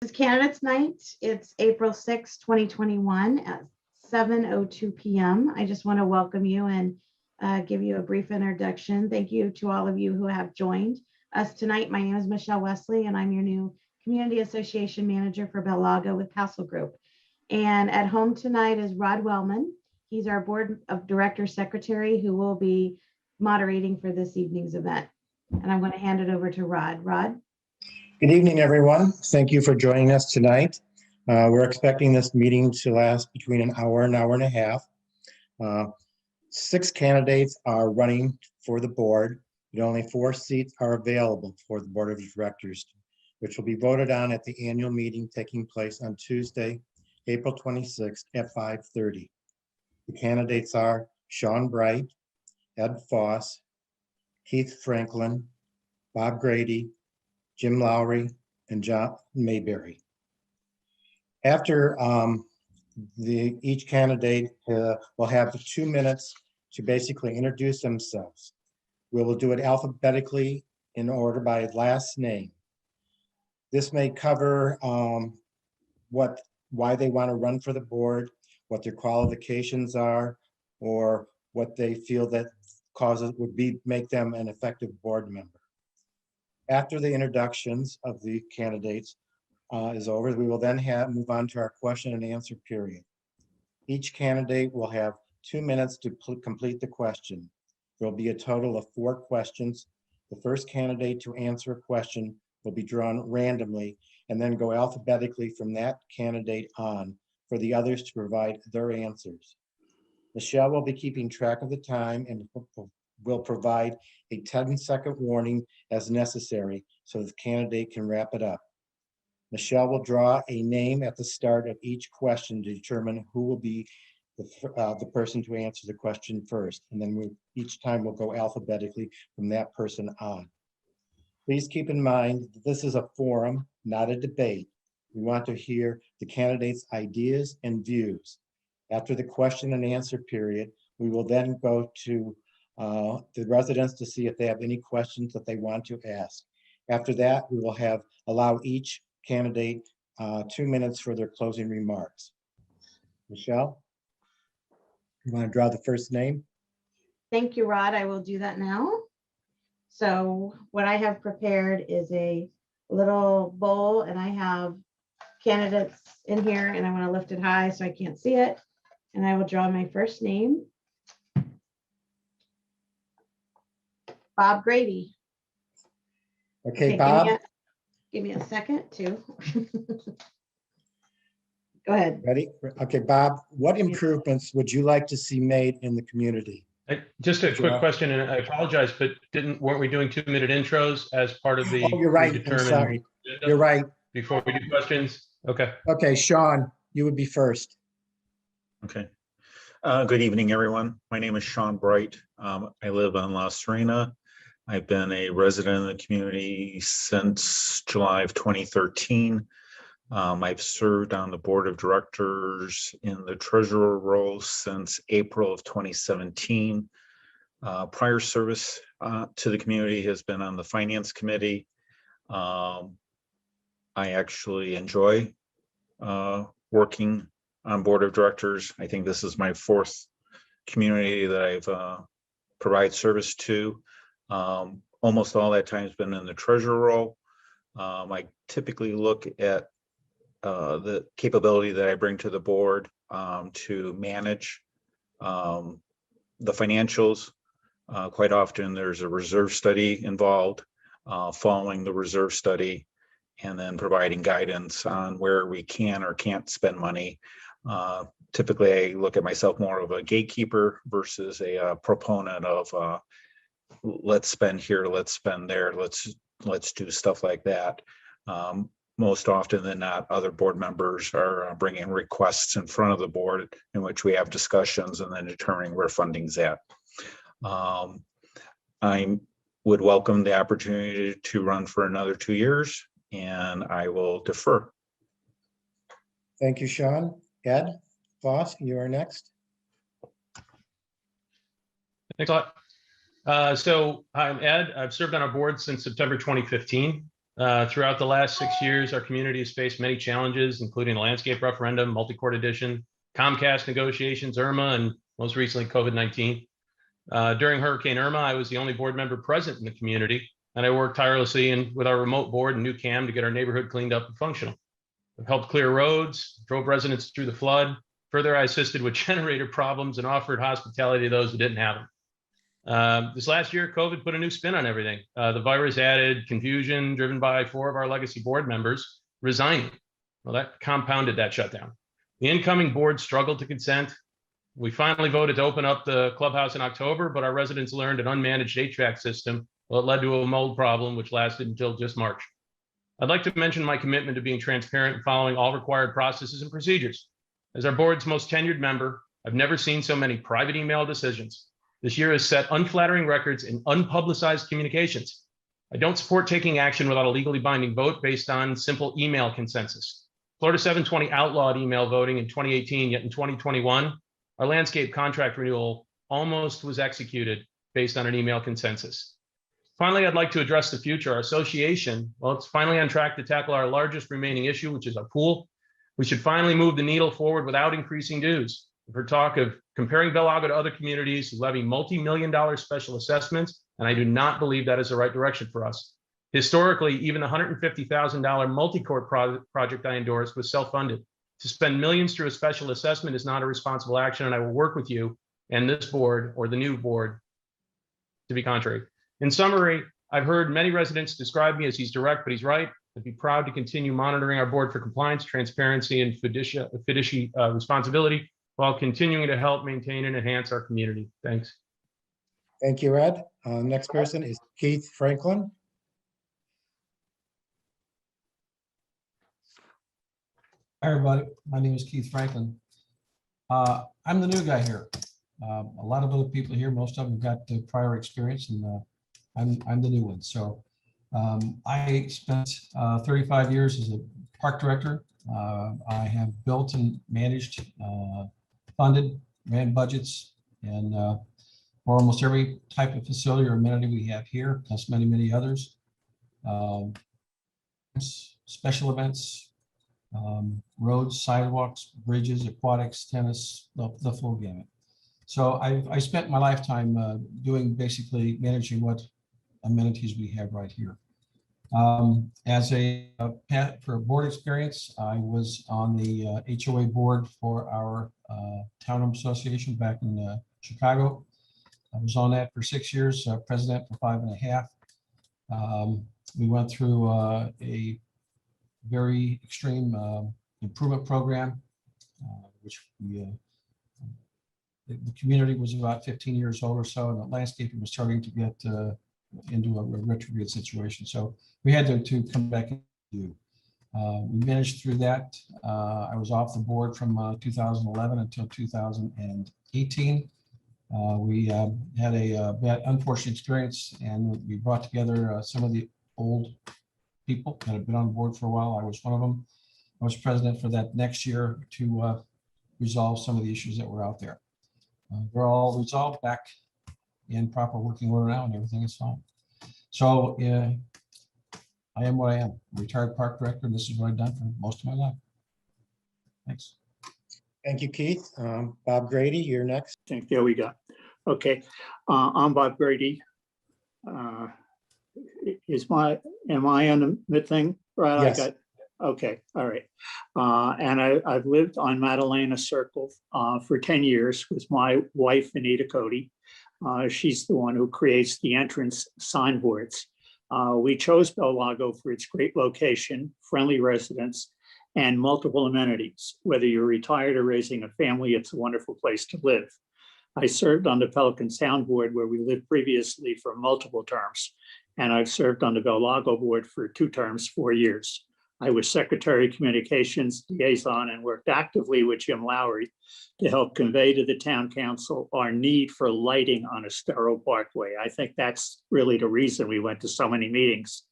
This is Candidates Night. It's April 6, 2021 at 7:02 p.m. I just want to welcome you and give you a brief introduction. Thank you to all of you who have joined us tonight. My name is Michelle Wesley, and I'm your new Community Association Manager for Bellaga with Hassel Group. And at home tonight is Rod Wellman. He's our Board of Directors Secretary who will be moderating for this evening's event. And I'm going to hand it over to Rod. Rod? Good evening, everyone. Thank you for joining us tonight. We're expecting this meeting to last between an hour and a half. 6 candidates are running for the board, but only 4 seats are available for the Board of Directors, which will be voted on at the annual meeting taking place on Tuesday, April 26th at 5:30. The candidates are Sean Bright, Ed Foss, Keith Franklin, Bob Grady, Jim Lowry, and John Mayberry. After each candidate will have 2 minutes to basically introduce themselves. We will do it alphabetically in order by last name. This may cover why they want to run for the board, what their qualifications are, or what they feel that make them an effective board member. After the introductions of the candidates is over, we will then move on to our question and answer period. Each candidate will have 2 minutes to complete the question. There will be a total of 4 questions. The first candidate to answer a question will be drawn randomly and then go alphabetically from that candidate on for the others to provide their answers. Michelle will be keeping track of the time and will provide a 10-second warning as necessary so the candidate can wrap it up. Michelle will draw a name at the start of each question to determine who will be the person to answer the question first. And then each time we'll go alphabetically from that person on. Please keep in mind that this is a forum, not a debate. We want to hear the candidates' ideas and views. After the question and answer period, we will then go to the residents to see if they have any questions that they want to ask. After that, we will allow each candidate 2 minutes for their closing remarks. Michelle, you want to draw the first name? Thank you, Rod. I will do that now. So what I have prepared is a little bowl, and I have candidates in here, and I want to lift it high so I can't see it. And I will draw my first name. Bob Grady. Okay, Bob. Give me a second too. Go ahead. Ready? Okay, Bob, what improvements would you like to see made in the community? Just a quick question, and I apologize, but weren't we doing 2-minute intros as part of the? Oh, you're right. I'm sorry. You're right. Before we do questions? Okay. Okay, Sean, you would be first. Okay. Good evening, everyone. My name is Sean Bright. I live on La Serena. I've been a resident of the community since July of 2013. I've served on the board of directors in the treasurer role since April of 2017. Prior service to the community has been on the finance committee. I actually enjoy working on board of directors. I think this is my 4th community that I've provided service to. Almost all that time has been in the treasurer role. I typically look at the capability that I bring to the board to manage the financials. Quite often there's a reserve study involved, following the reserve study, and then providing guidance on where we can or can't spend money. Typically, I look at myself more of a gatekeeper versus a proponent of let's spend here, let's spend there, let's do stuff like that. Most often than not, other board members are bringing requests in front of the board in which we have discussions and then determining where funding's at. I would welcome the opportunity to run for another 2 years, and I will defer. Thank you, Sean. Ed Foss, you are next. Thanks a lot. So I'm Ed. I've served on our board since September 2015. Throughout the last 6 years, our community has faced many challenges, including the landscape referendum, multi-court edition, Comcast negotiations, Irma, and most recently COVID-19. During Hurricane Irma, I was the only board member present in the community, and I worked tirelessly with our remote board and new CAM to get our neighborhood cleaned up and functional. I've helped clear roads, drove residents through the flood. Further, I assisted with generator problems and offered hospitality to those who didn't have them. This last year, COVID put a new spin on everything. The virus added confusion driven by 4 of our legacy board members resigning. Well, that compounded that shutdown. The incoming board struggled to consent. We finally voted to open up the clubhouse in October, but our residents learned an unmanaged HVAC system. Well, it led to a mold problem, which lasted until just March. I'd like to mention my commitment to being transparent and following all required processes and procedures. As our board's most tenured member, I've never seen so many private email decisions. This year has set unflattering records in unpublicized communications. I don't support taking action without a legally binding vote based on simple email consensus. Florida 720 outlawed email voting in 2018, yet in 2021, our landscape contract renewal almost was executed based on an email consensus. Finally, I'd like to address the future. Our association, well, it's finally on track to tackle our largest remaining issue, which is our pool. We should finally move the needle forward without increasing dues. I've heard talk of comparing Bellagio to other communities who levy multi-million-dollar special assessments, and I do not believe that is the right direction for us. Historically, even the $150,000 multi-court project I endorsed was self-funded. To spend millions through a special assessment is not a responsible action, and I will work with you and this board or the new board to be contrary. In summary, I've heard many residents describe me as he's direct, but he's right. I'd be proud to continue monitoring our board for compliance, transparency, and fiduciary responsibility while continuing to help maintain and enhance our community. Thanks. Thank you, Ed. Next person is Keith Franklin. Hi, everybody. My name is Keith Franklin. I'm the new guy here. A lot of other people here, most of them got prior experience, and I'm the new one. So I spent 35 years as a park director. I have built and managed, funded, ran budgets, and for almost every type of facility or amenity we have here, plus many, many others. Special events, roads, sidewalks, bridges, aquatics, tennis, the full gamut. So I spent my lifetime doing basically managing what amenities we have right here. As for board experience, I was on the HOA board for our townhome association back in Chicago. I was on that for 6 years, president for 5.5. We went through a very extreme improvement program, which the community was about 15 years old or so, and the landscaping was starting to get into a retrograde situation. So we had to come back and do. We managed through that. I was off the board from 2011 until 2018. We had a bad, unfortunate experience, and we brought together some of the old people that have been on board for a while. I was one of them. I was president for that next year to resolve some of the issues that were out there. They're all resolved, back in proper working order now, and everything is fine. So I am what I am, retired park director, and this is what I've done for most of my life. Thanks. Thank you, Keith. Bob Grady, you're next. I think there we go. Okay, I'm Bob Grady. Am I on the thing? Right. Yes. Okay, all right. And I've lived on Madalena Circle for 10 years with my wife, Anita Cody. She's the one who creates the entrance signboards. We chose Bellagio for its great location, friendly residents, and multiple amenities. Whether you're retired or raising a family, it's a wonderful place to live. I served on the Pelican Sound Board where we lived previously for multiple terms, and I've served on the Bellagio board for 2 terms, 4 years. I was Secretary of Communications Liaison and worked actively with Jim Lowry to help convey to the town council our need for lighting on Estero Parkway. I think that's really the reason we went to so many meetings.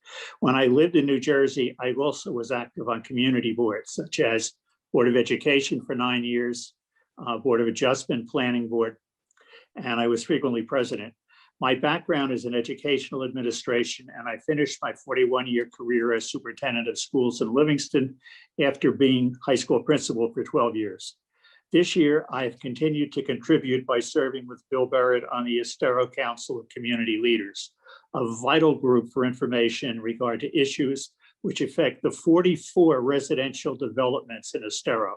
When I lived in New Jersey, I also was active on community boards such as Board of Education for 9 years, Board of Adjustment Planning Board, and I was frequently president. My background is in educational administration, and I finished my 41-year career as superintendent of schools in Livingston after being high school principal for 12 years. This year, I have continued to contribute by serving with Bill Barrett on the Estero Council of Community Leaders, a vital group for information in regard to issues which affect the 44 residential developments in Estero.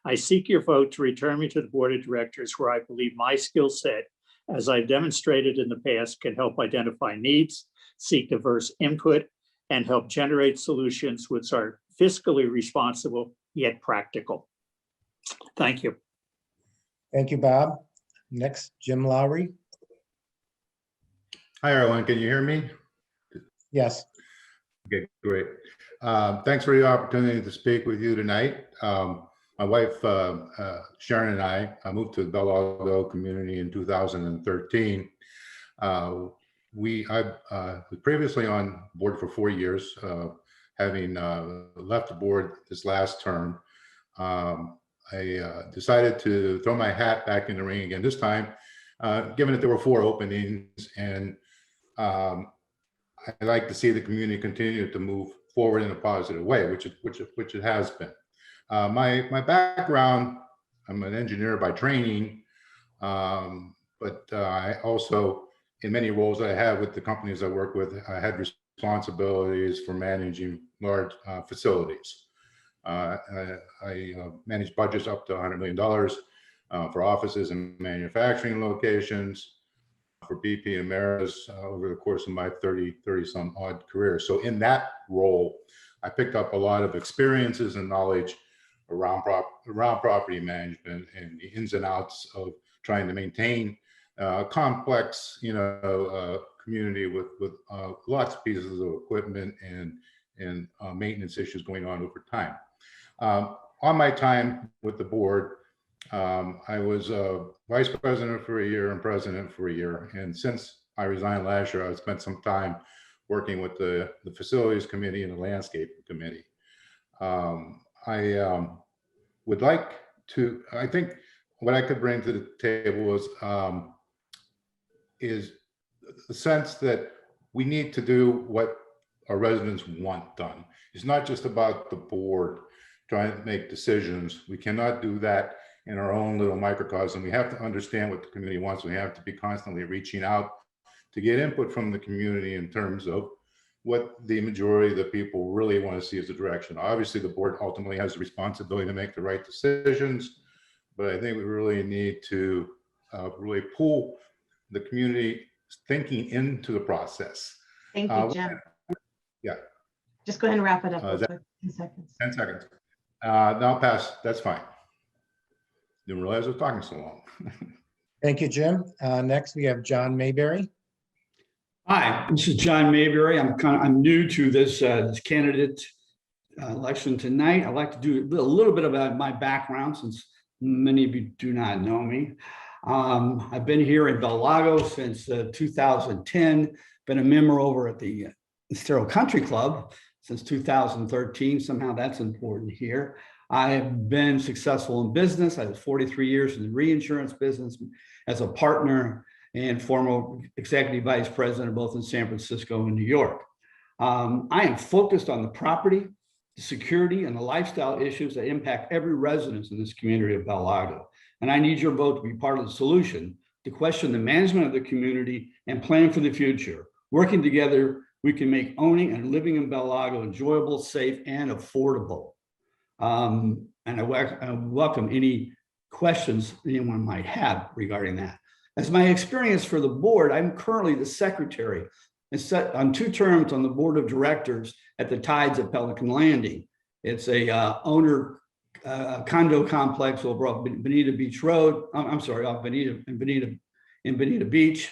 I seek your vote to return me to the board of directors, where I believe my skill set, as I've demonstrated in the past, can help identify needs, seek diverse input, and help generate solutions which are fiscally responsible yet practical. Thank you. Thank you, Bob. Next, Jim Lowry. Hi, everyone. Can you hear me? Yes. Okay, great. Thanks for the opportunity to speak with you tonight. My wife, Sharon, and I moved to the Bel Lago community in 2013. I was previously on board for 4 years, having left the board this last term. I decided to throw my hat back in the ring again this time, given that there were 4 openings, and I like to see the community continue to move forward in a positive way, which it has been. My background, I'm an engineer by training, but I also, in many roles I have with the companies I work with, I had responsibilities for managing large facilities. I managed budgets up to $100 million for offices and manufacturing locations for BP and Maris over the course of my 30 some odd career. So in that role, I picked up a lot of experiences and knowledge around property management and the ins and outs of trying to maintain a complex, community with lots of pieces of equipment and maintenance issues going on over time. On my time with the board, I was vice president for a year and president for a year. And since I resigned last year, I spent some time working with the facilities committee and the landscaping committee. I would like to, I think what I could bring to the table is the sense that we need to do what our residents want done. It's not just about the board trying to make decisions. We cannot do that in our own little microcosm. We have to understand what the community wants. We have to be constantly reaching out to get input from the community in terms of what the majority of the people really want to see as a direction. Obviously, the board ultimately has the responsibility to make the right decisions, but I think we really need to really pull the community thinking into the process. Thank you, Jim. Yeah. Just go ahead and wrap it up. Real that- quick, 10 seconds. 10 seconds. No, I'll pass. That's fine. Didn't realize I was talking so long. Thank you, Jim. Next, we have John Mayberry. Hi, this is John Mayberry. I'm new to this candidate election tonight. I'd like to do a little bit about my background, since many of you do not know me. I've been here in Bel Lago since 2010. Been a member over at the Estero Country Club since 2013. Somehow that's important here. I have been successful in business. I was 43 years in the reinsurance business as a partner and former executive vice president, both in San Francisco and New York. I am focused on the property, the security, and the lifestyle issues that impact every resident in this community of Bel Lago. And I need your vote to be part of the solution, to question the management of the community and plan for the future. Working together, we can make owning and living in Bel Lago enjoyable, safe, and affordable. And I welcome any questions anyone might have regarding that. As my experience for the board, I'm currently the secretary and set on 2 terms on the board of directors at the Tides at Pelican Landing. It's a owner condo complex over off Bonita Beach Road. I'm sorry, off Bonita Beach.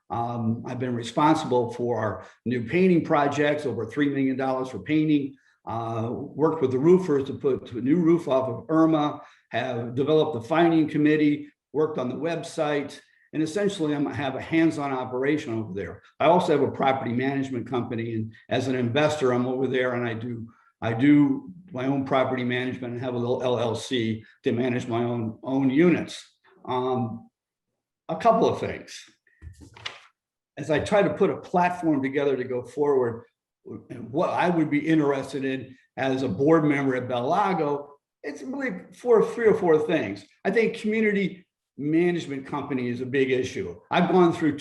I've been responsible for our new painting projects, over $3 million for painting. Worked with the roofers to put a new roof off of Irma, have developed the finding committee, worked on the website, and essentially I have a hands-on operation over there. I also have a property management company, and as an investor, I'm over there and I do my own property management and have a little LLC to manage my own units. A couple of things. as I try to put a platform together to go forward, and what I would be interested in as a board member at Bel Lago, it's really three or four things. I think community management company is a big issue. I've gone through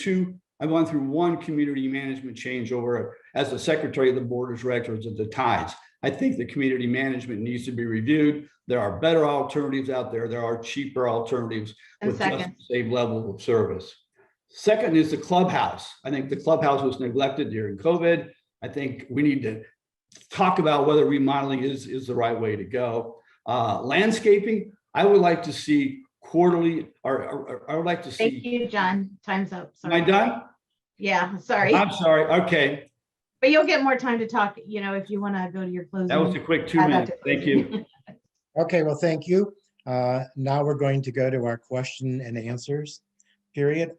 one community management changeover as the secretary of the board of directors at the Tides. I think the community management needs to be reviewed. There are better alternatives out there. There are cheaper alternatives And with just second. the same level of service. Second is the clubhouse. I think the clubhouse was neglected during COVID. I think we need to talk about whether remodeling is the right way to go. Landscaping, I would like to see quarterly, or I would like to Thank see. you, John. Time's up. Am I Sorry. done? Yeah, sorry. I'm sorry. Okay, But you'll get more time to talk, if you want to go to your closing. that was a quick 2 add that minutes. to Thank closing. you. Okay, well, thank you. Now we're going to go to our question and answers period.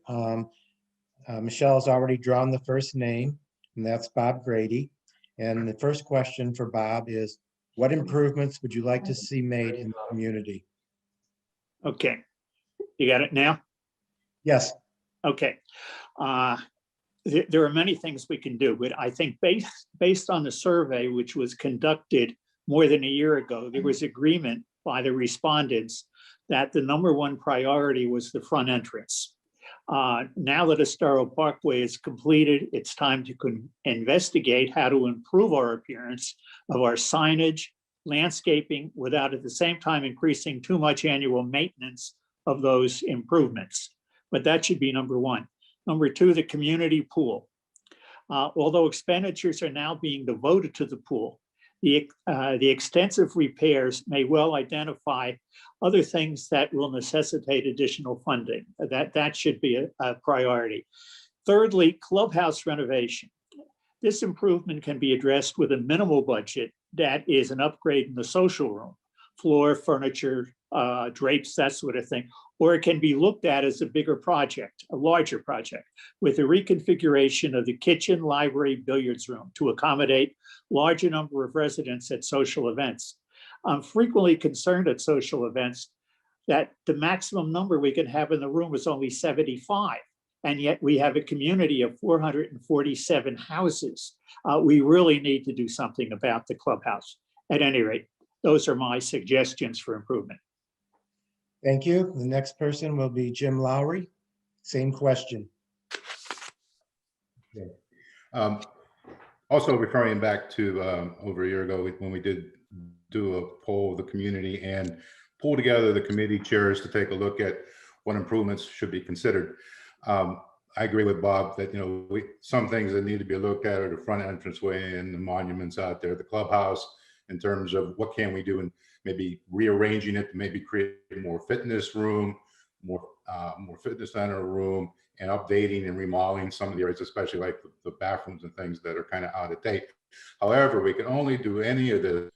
Michelle's already drawn the first name, and that's Bob Grady. And the first question for Bob is, what improvements would you like to see made in the community? Okay, you got it now? Yes, Okay. There are many things we can do, but I think based on the survey, which was conducted more than a year ago, there was agreement by the respondents that the number one priority was the front entrance. Now that Estero Parkway is completed, it's time to investigate how to improve our appearance of our signage, landscaping, without at the same time increasing too much annual maintenance of those improvements. But that should be number one. Number two, the community pool. Although expenditures are now being devoted to the pool, the extensive repairs may well identify other things that will necessitate additional funding. That should be a priority. Thirdly, clubhouse renovation. This improvement can be addressed with a minimal budget that is an upgrade in the social room, floor, furniture, drapes, that sort of thing. Or it can be looked at as a bigger project, a larger project, with a reconfiguration of the kitchen, library, billiards room to accommodate larger number of residents at social events. I'm frequently concerned at social events that the maximum number we can have in the room is only 75. And yet we have a community of 447 houses. We really need to do something about the clubhouse. At any rate, those are my suggestions for improvement. thank you. The next person will be Jim Lowry. Same question. Okay. Also referring back to over a year ago, when we did do a poll of the community and pull together the committee chairs to take a look at what improvements should be considered. I agree with Bob that, some things that need to be looked at are the front entranceway and the monuments out there, the clubhouse, in terms of what can we do and maybe rearranging it to maybe create more fitness room, more fitness center room, and updating and remodeling some of the areas, especially like the bathrooms and things that are kind of out of date. However, we can only do any of this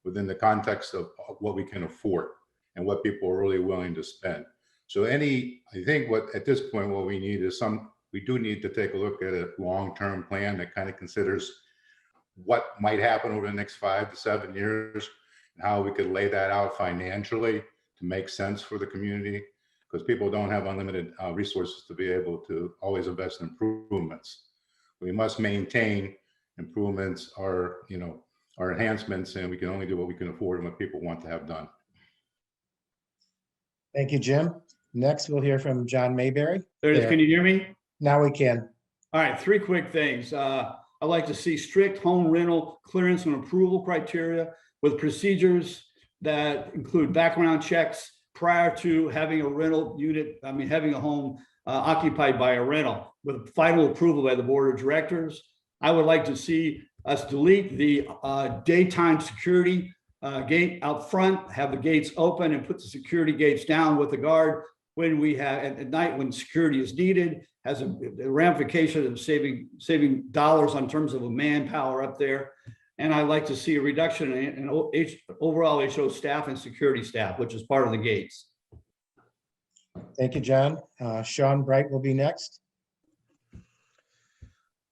within the context of what we can afford and what people are really willing to spend. So I think at this point, what we need is we do need to take a look at a long-term plan that kind of considers what might happen over the next 5 to 7 years and how we could lay that out financially to make sense for the community, because people don't have unlimited resources to be able to always invest in improvements. We must maintain improvements or enhancements, and we can only do what we can afford and what people want to have done. Thank you, Jim. Next, we'll hear from John Mayberry. There it is. Can you hear me? Now we can. All right, 3 quick things. I'd like to see strict home rental clearance and approval criteria with procedures that include background checks prior to having a rental unit, having a home occupied by a rental with final approval by the board of directors. I would like to see us delete the daytime security gate out front, have the gates open and put the security gates down with the guard when we have at night when security is needed, has a ramification of saving dollars on terms of a manpower up there. And I'd like to see a reduction in overall HO staff and security staff, which is part of the gates. Thank you, John. Sean Bright will be next.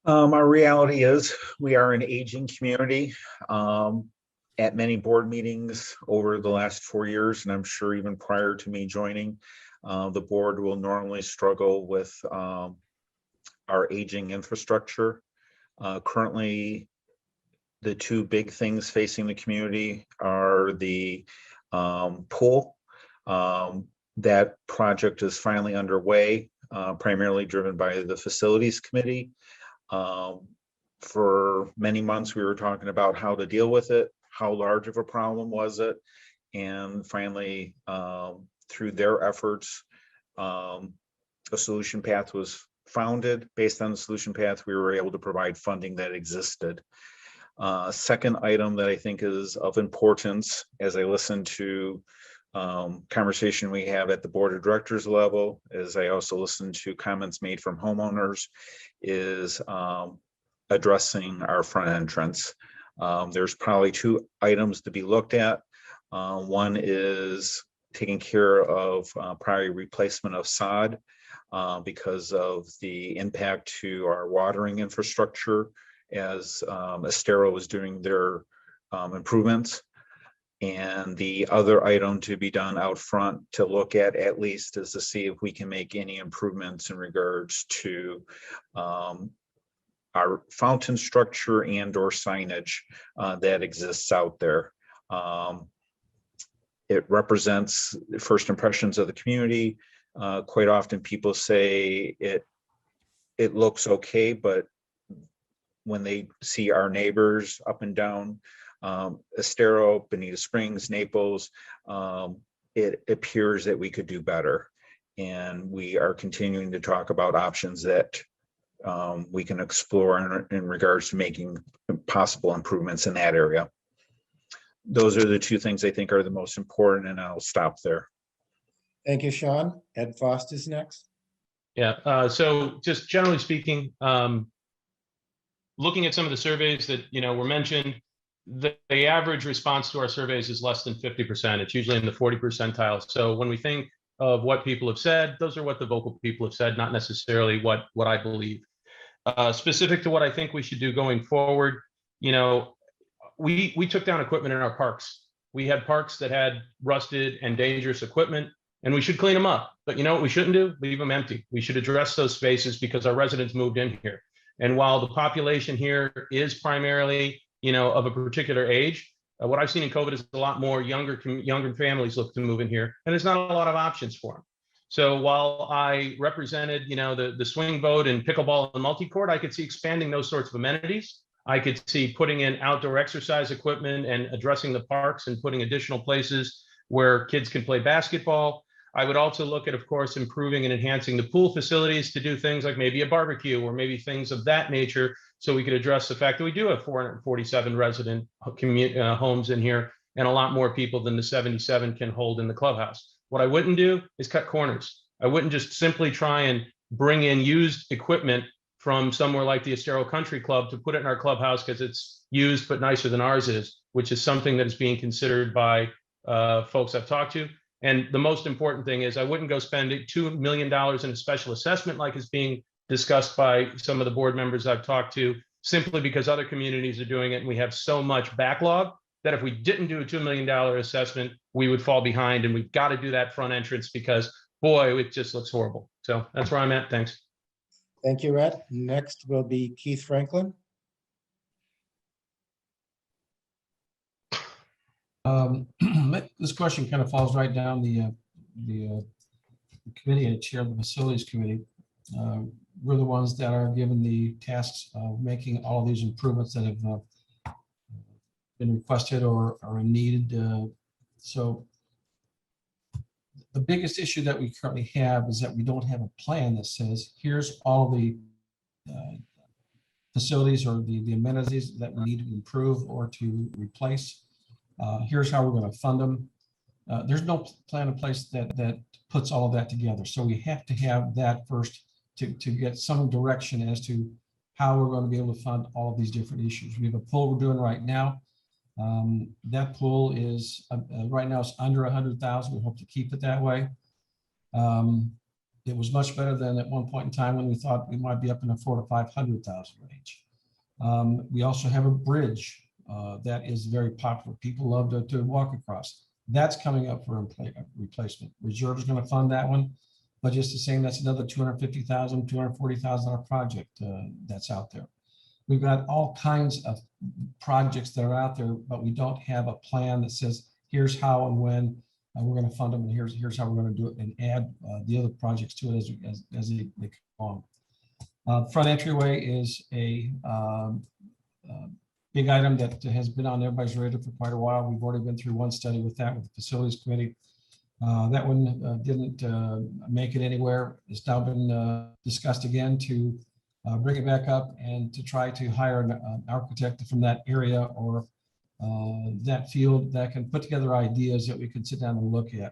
Our reality is we are an aging community. At many board meetings over the last 4 years, and I'm sure even prior to me joining, the board will normally struggle with our aging infrastructure. Currently, the two big things facing the community are the pool. That project is finally underway, primarily driven by the facilities committee. For many months, we were talking about how to deal with it, how large of a problem was it, and finally, through their efforts, a solution path was founded. Based on the solution path, we were able to provide funding that existed. Second item that I think is of importance, as I listen to conversation we have at the board of directors level, as I also listen to comments made from homeowners, is addressing our front entrance. There's probably two items to be looked at. One is taking care of prior replacement of sod because of the impact to our watering infrastructure as Estero was doing their improvements. And the other item to be done out front to look at least is to see if we can make any improvements in regards to our fountain structure and or signage that exists out there. It represents first impressions of the community. Quite often people say it looks okay, but when they see our neighbors up and down Estero, Bonita Springs, Naples, it appears that we could do better. And we are continuing to talk about options that we can explore in regards to making possible improvements in that area. Those are the two things I think are the most important, and I'll stop there. Thank you, Sean. Ed Foster's next. Yeah, so just generally speaking, looking at some of the surveys that were mentioned, the average response to our surveys is less than 50%. It's usually in the 40 percentile. So when we think of what people have said, those are what the vocal people have said, not necessarily what I believe. Specific to what I think we should do going forward, we took down equipment in our parks. We had parks that had rusted and dangerous equipment, and we should clean them up. But you know what we shouldn't do? Leave them empty. We should address those spaces because our residents moved in here. And while the population here is primarily, of a particular age, what I've seen in COVID is a lot more younger families look to move in here, and there's not a lot of options for them. So while I represented, the swing vote and pickleball and multi-court, I could see expanding those sorts of amenities. I could see putting in outdoor exercise equipment and addressing the parks and putting additional places where kids can play basketball. I would also look at, of course, improving and enhancing the pool facilities to do things like maybe a barbecue or maybe things of that nature, so we could address the fact that we do have 447 resident homes in here and a lot more people than the 77 can hold in the clubhouse. What I wouldn't do is cut corners. I wouldn't just simply try and bring in used equipment from somewhere like the Estero Country Club to put it in our clubhouse because it's used but nicer than ours is, which is something that is being considered by folks I've talked to. And the most important thing is I wouldn't go spend $2 million in a special assessment like is being discussed by some of the board members I've talked to, simply because other communities are doing it. And we have so much backlog that if we didn't do a $2 million assessment, we would fall behind. And we've got to do that front entrance because, boy, it just looks horrible. So that's where I'm at. Thanks. Thank you, Ed. Next will be Keith Franklin. This question kind of falls right down the committee. I chair the facilities committee. We're the ones that are given the tasks of making all of these improvements that have been requested or are needed. So the biggest issue that we currently have is that we don't have a plan that says, here's all the facilities or the amenities that we need to improve or to replace. Here's how we're going to fund them. There's no plan in place that puts all of that together. So we have to have that first to get some direction as to how we're going to be able to fund all of these different issues. We have a pool we're doing right now. That pool is right now it's under 100,000. We hope to keep it that way. It was much better than at one point in time when we thought we might be up in the 400,000 to 500,000 range. We also have a bridge that is very popular. People love to walk across. That's coming up for replacement. Reserve is going to fund that one, But just the same, that's another $250,000, $240,000 project that's out there. We've got all kinds of projects that are out there, but we don't have a plan that says, here's how and when we're going to fund them, and here's how we're going to do it, and add the other projects to it as they come along. Front entryway is a big item that has been on everybody's radar for quite a while. We've already been through one study with that with the facilities committee. That one didn't make it anywhere. It's now been discussed again to bring it back up and to try to hire an architect from that area or that field that can put together ideas that we could sit down and look at.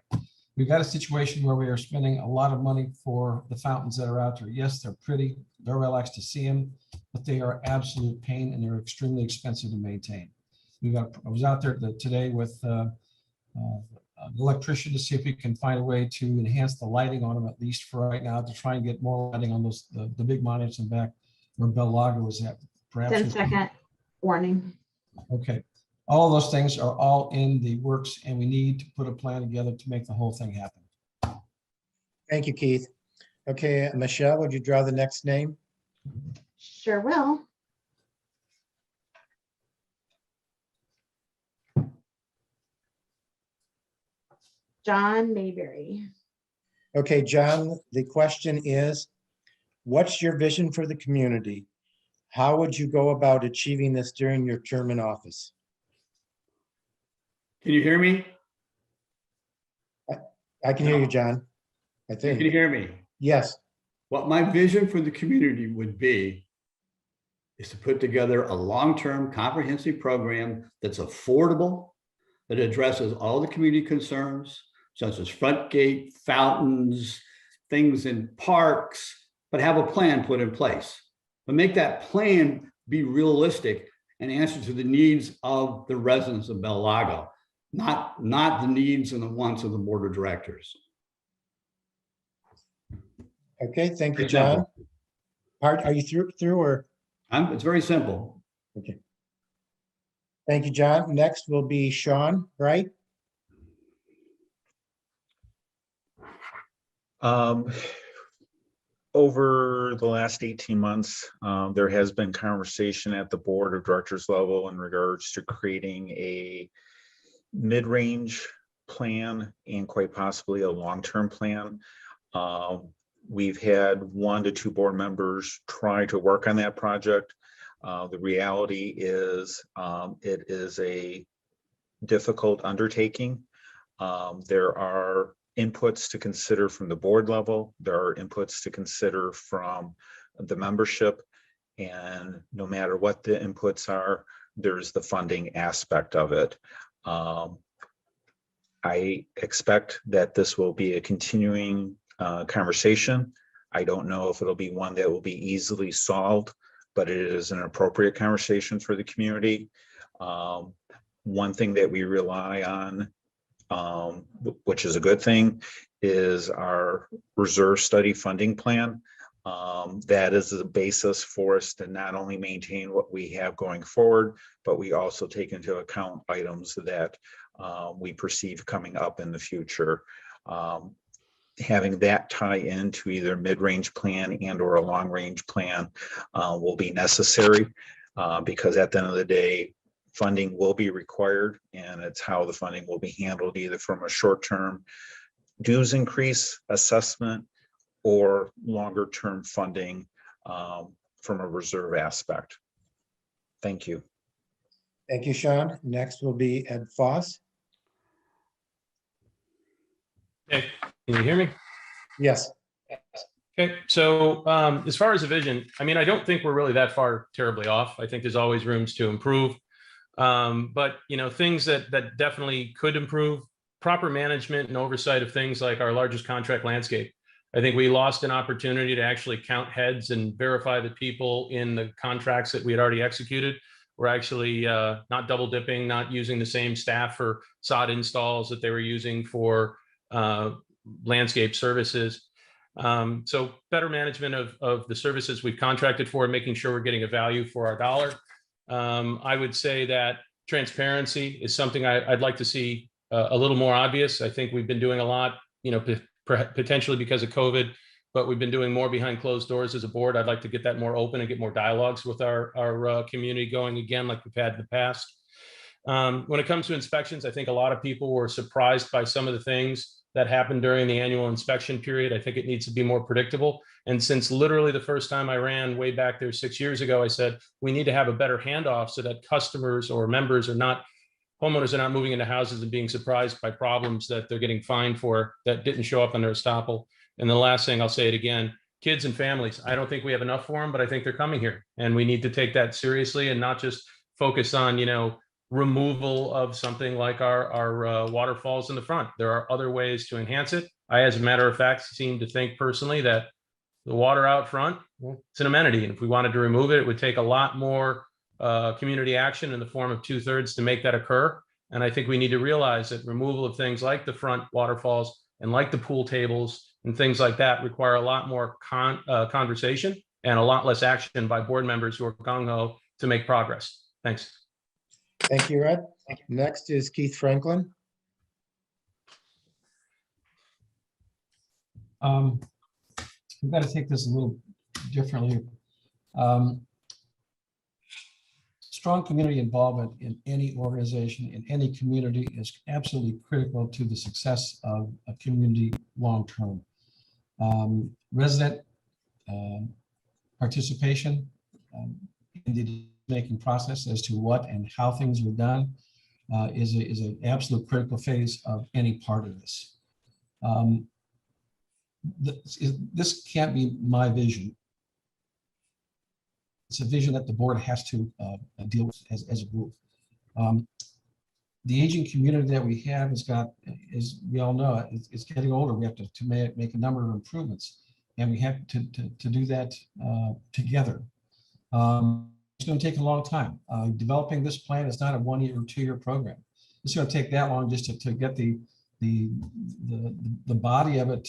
We've got a situation where we are spending a lot of money for the fountains that are out there. Yes, they're pretty, very relaxed to see them, but they are absolute pain and they're extremely expensive to maintain. I was out there today with an electrician to see if we can find a way to enhance the lighting on them, at least for right now, to try and get more lighting on those the big monuments in back where Bell Lago was at. Perhaps 10-second warning. Okay. All of those things are all in the works, and we need to put a plan together to make the whole thing happen. Thank you, Keith. Okay, Michelle, would you draw the next name? Sure will. John Mayberry. Okay, John, the question is, what's your vision for the community? How would you go about achieving this during your term in office? Can you hear me? I can hear you, John. I Can you think, hear me? yes. What my vision for the community would be is to put together a long-term comprehensive program that's affordable, that addresses all the community concerns, such as front gate, fountains, things in parks, but have a plan put in place. But make that plan be realistic and answer to the needs of the residents of Bell Lago, not the needs and the wants of the board of directors. Okay, thank you, Very John. simple. Art, are you through or? It's very simple. Okay. Thank you, John. Next will be Sean, right? Over the last 18 months, there has been conversation at the board of directors level in regards to creating a mid-range plan and quite possibly a long-term plan. We've had 1 to 2 board members try to work on that project. The reality is it is a difficult undertaking. There are inputs to consider from the board level. There are inputs to consider from the membership. And no matter what the inputs are, there's the funding aspect of it. I expect that this will be a continuing conversation. I don't know if it'll be one that will be easily solved, but it is an appropriate conversation for the community. One thing that we rely on, which is a good thing, is our reserve study funding plan. That is the basis for us to not only maintain what we have going forward, but we also take into account items that we perceive coming up in the future. Having that tie into either mid-range plan and or a long-range plan will be necessary because at the end of the day, funding will be required, and it's how the funding will be handled, either from a short-term dues increase assessment or longer-term funding from a reserve aspect. Thank you. Thank you, Sean. Next will be Ed Foss. Okay, can you hear me? Yes. Okay, so as far as the vision, I mean, I don't think we're really that far terribly off. I think there's always rooms to improve. But things that definitely could improve: proper management and oversight of things like our largest contract, landscape. I think we lost an opportunity to actually count heads and verify the people in the contracts that we had already executed. We're actually not double dipping, not using the same staff for sod installs that they were using for landscape services. So better management of the services we've contracted for, making sure we're getting a value for our dollar. I would say that transparency is something I'd like to see a little more obvious. I think we've been doing a lot, potentially because of COVID, but we've been doing more behind closed doors as a board. I'd like to get that more open and get more dialogues with our community going again, like we've had in the past. When it comes to inspections, I think a lot of people were surprised by some of the things that happened during the annual inspection period. I think it needs to be more predictable. And since literally the first time I ran way back there 6 years ago, I said, we need to have a better handoff so that customers or members homeowners are not moving into houses and being surprised by problems that they're getting fined for that didn't show up on their estoppel. And the last thing, I'll say it again, kids and families, I don't think we have enough for them, but I think they're coming here. And we need to take that seriously and not just focus on, removal of something like our waterfalls in the front. There are other ways to enhance it. I, as a matter of fact, seem to think personally that the water out front, well, it's an amenity. And if we wanted to remove it, it would take a lot more community action in the form of 2/3 to make that occur. And I think we need to realize that removal of things like the front waterfalls and like the pool tables and things like that require a lot more conversation and a lot less action by board members who are gung-ho to make progress. Thanks. Thank you, Ed. Next is Keith Franklin. We've got to take this a little differently. Strong community involvement in any organization, in any community is absolutely critical to the success of a community long-term. Resident participation in the making process as to what and how things are done is an absolute critical phase of any part of this. This can't be my vision. It's a vision that the board has to deal with as a group. The aging community that we have has got, as we all know, it's getting older. We have to make a number of improvements, and we have to do that together. It's going to take a long time. Developing this plan is not a 1 year or 2 year program. It's going to take that long just to get the body of it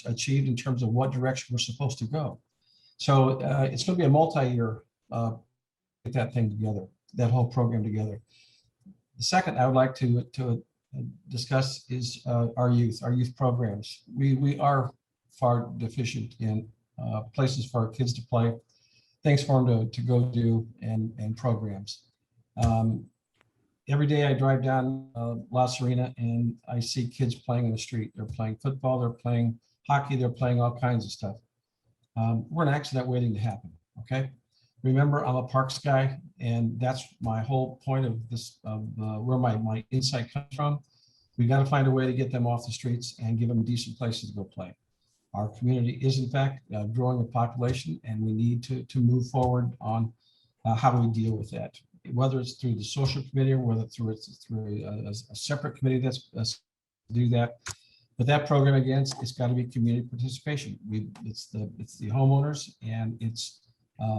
achieved in terms of what direction we're supposed to go. So it's going to be a multi-year get that thing together, that whole program together. The second I would like to discuss is our youth programs. We are far deficient in places for our kids to play, things for them to go do, and programs. Every day I drive down La Serena and I see kids playing in the street. They're playing football, they're playing hockey, they're playing all kinds of stuff. We're an accident waiting to happen, okay? Remember, I'm a parks guy, and that's my whole point of this, where my insight comes from. We got to find a way to get them off the streets and give them decent places to go play. Our community is, in fact, growing in population, and we need to move forward on how do we deal with that, whether it's through the social committee or whether it's through a separate committee that's do that. But that program, again, it's got to be community participation. It's the homeowners, and it's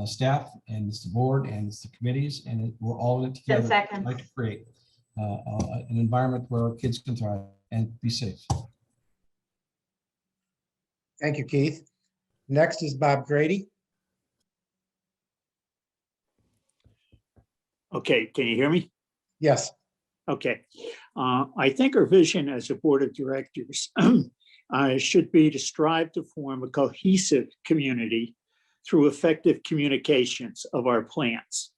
staff, and it's the board, and it's the committees, and we're all in it together. 10 seconds. Like to create an environment where our kids can thrive and be safe. Thank you, Keith. Next is Bob Grady. Okay, can you hear me? Yes. Okay. I think our vision as a board of directors should be to strive to form a cohesive community through effective communications of our plans,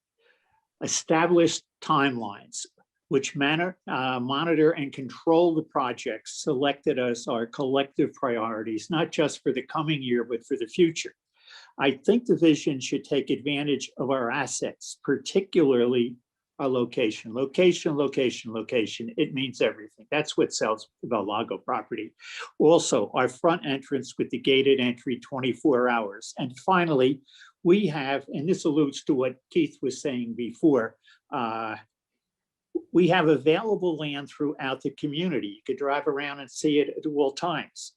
establish timelines which monitor and control the projects selected as our collective priorities, not just for the coming year, but for the future. I think the vision should take advantage of our assets, particularly our location. Location, location, location. It means everything. That's what sells the Bel-Lago property. Also, our front entrance with the gated entry 24 hours. And finally, we have, and this alludes to what Keith was saying before, we have available land throughout the community. You could drive around and see it at all times.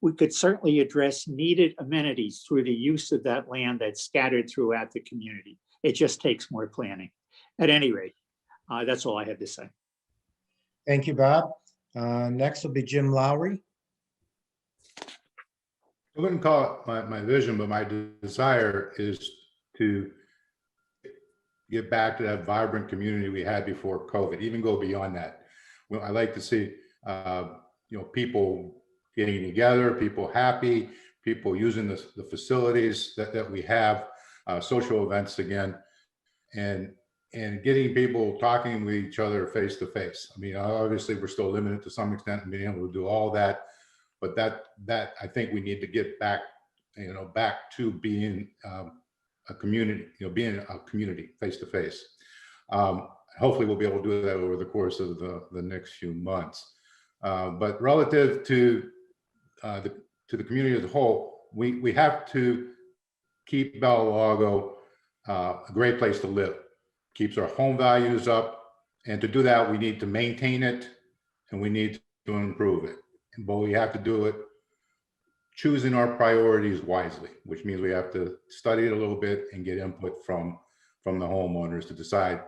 We could certainly address needed amenities through the use of that land that's scattered throughout the community. It just takes more planning. At any rate, that's all I have to say. Thank you, Bob. Next will be Jim Lowry. I wouldn't call it my vision, but my desire is to get back to that vibrant community we had before COVID, even go beyond that. Well, I like to see, people getting together, people happy, people using the facilities that we have, social events again, and getting people talking with each other face to face. I mean, obviously, we're still limited to some extent in being able to do all that, but that I think we need to get back, back to being a community, being a community face to face. Hopefully, we'll be able to do that over the course of the next few months. But relative to the community as a whole, we have to keep Bella Lago a great place to live. Keeps our home values up, and to do that, we need to maintain it and we need to improve it. But we have to do it choosing our priorities wisely, which means we have to study it a little bit and get input from the homeowners to decide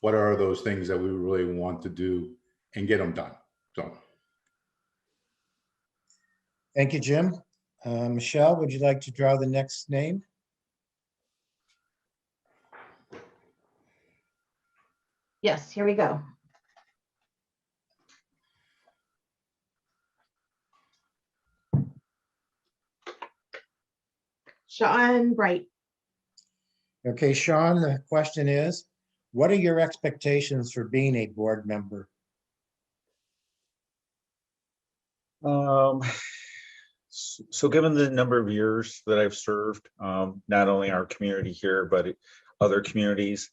what are those things that we really want to do and get them done. So. Thank you, Jim. Michelle, would you like to draw the next name? Yes, here we go. Sean Bright. Okay, Sean, the question is, what are your expectations for being a board member? So given the number of years that I've served, not only our community here, but other communities,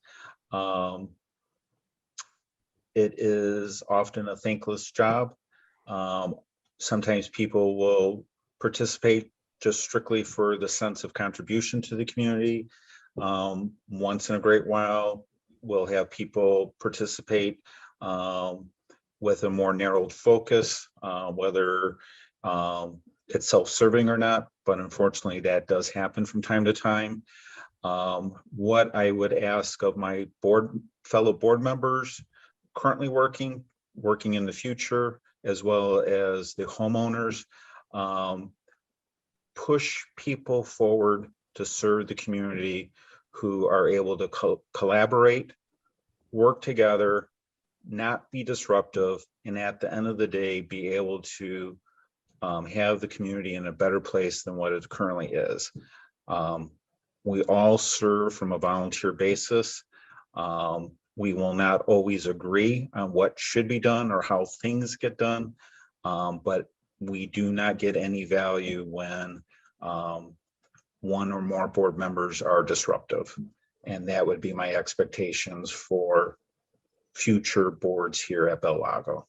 it is often a thankless job. Sometimes people will participate just strictly for the sense of contribution to the community. Once in a great while, we'll have people participate with a more narrowed focus, whether it's self-serving or not, but unfortunately that does happen from time to time. What I would ask of my fellow board members currently working in the future, as well as the homeowners, push people forward to serve the community who are able to collaborate, work together, not be disruptive, and at the end of the day, be able to have the community in a better place than what it currently is. We all serve from a volunteer basis. We will not always agree on what should be done or how things get done, but we do not get any value when one or more board members are disruptive. And that would be my expectations for future boards here at Bella Lago.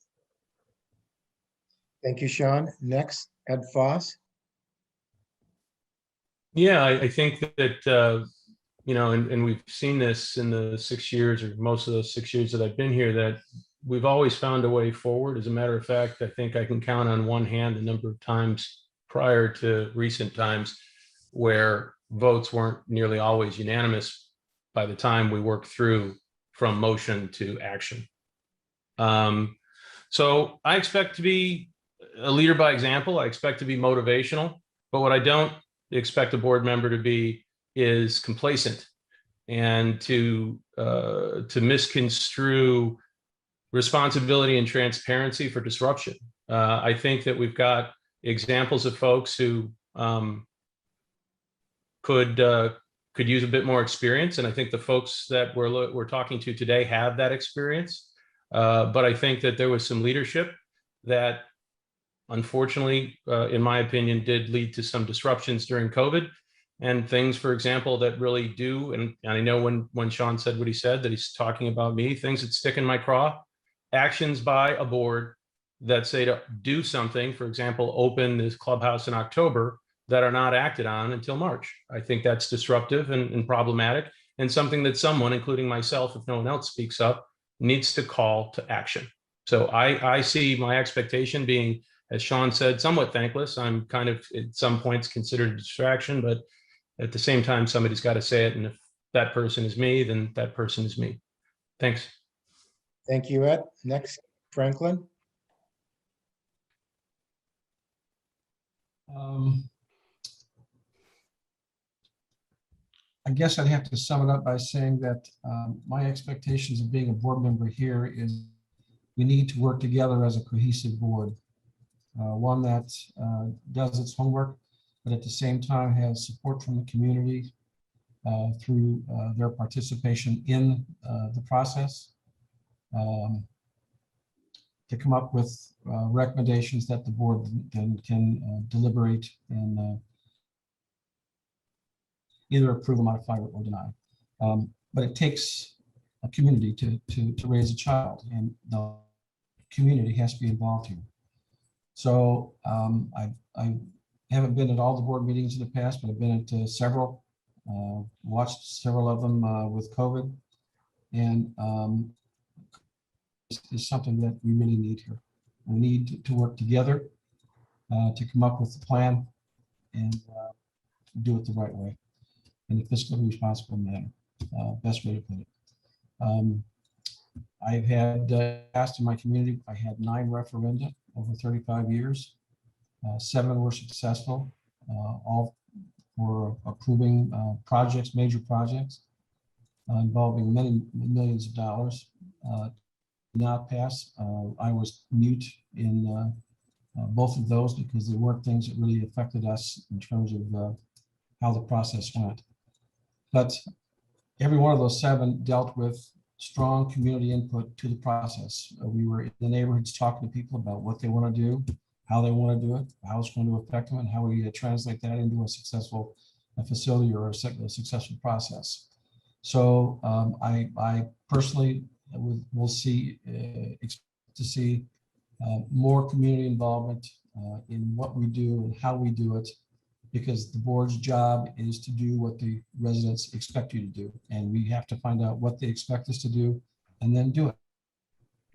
Thank you, Sean. Next, Ed Foss. Yeah, I think that, and we've seen this in the 6 years, or most of those 6 years that I've been here, that we've always found a way forward. As a matter of fact, I think I can count on one hand the number of times prior to recent times where votes weren't nearly always unanimous by the time we worked through from motion to action. So I expect to be a leader by example. I expect to be motivational, but what I don't expect a board member to be is complacent and to misconstrue responsibility and transparency for disruption. I think that we've got examples of folks who could use a bit more experience, and I think the folks that we're talking to today have that experience. But I think that there was some leadership that, unfortunately, in my opinion, did lead to some disruptions during COVID, and things, for example, that really do. And I know when Sean said what he said, that he's talking about me, things that stick in my craw, actions by a board that say to do something, for example, open this clubhouse in October, that are not acted on until March. I think that's disruptive and problematic, and something that someone, including myself, if no one else speaks up, needs to call to action. So I see my expectation being, as Sean said, somewhat thankless. I'm kind of at some points considered a distraction, but at the same time, somebody's got to say it. And if that person is me, then that person is me. Thanks. Thank you, Ed. Next, Franklin. I guess I'd have to sum it up by saying that my expectations of being a board member here is we need to work together as a cohesive board. one that does its homework, but at the same time has support from the community through their participation in the process, to come up with recommendations that the board then can deliberate and either approve, modify, or deny. But it takes a community to raise a child, and the community has to be involved here. So I haven't been at all the board meetings in the past, but I've been at several, watched several of them with COVID, and is something that we really need here. We need to work together to come up with a plan and do it the right way in a fiscally responsible manner. Best way to put it. I've had asked in my community, I had 9 referenda over 35 years. 7 were successful, all for approving projects, major projects involving many millions of dollars. Not pass. I was mute in both of those because they weren't things that really affected us in terms of how the process went. But every one of those 7 dealt with strong community input to the process. We were in the neighborhoods talking to people about what they want to do, how they want to do it, how it's going to affect them, and how we translate that into a successful facility or a successful process. So I personally will see, expect to see more community involvement in what we do and how we do it, because the board's job is to do what the residents expect you to do. And we have to find out what they expect us to do and then do it.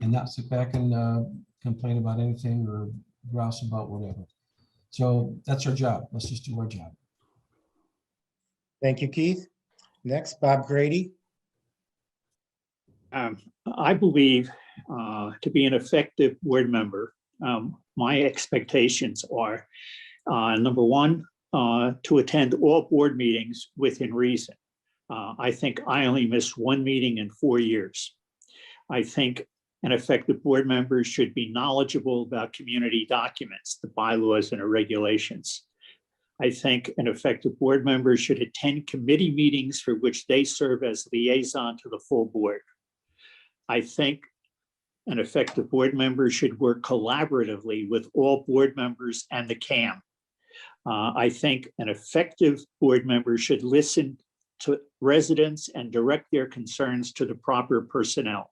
And not sit back and complain about anything or grouse about whatever. So that's our job. Let's just do our job. Thank you, Keith. Next, Bob Grady. I believe to be an effective board member, my expectations are, number one, to attend all board meetings within reason. I think I only missed 1 meeting in 4 years. I think an effective board member should be knowledgeable about community documents, the bylaws and the regulations. I think an effective board member should attend committee meetings for which they serve as liaison to the full board. I think an effective board member should work collaboratively with all board members and the CAM. I think an effective board member should listen to residents and direct their concerns to the proper personnel.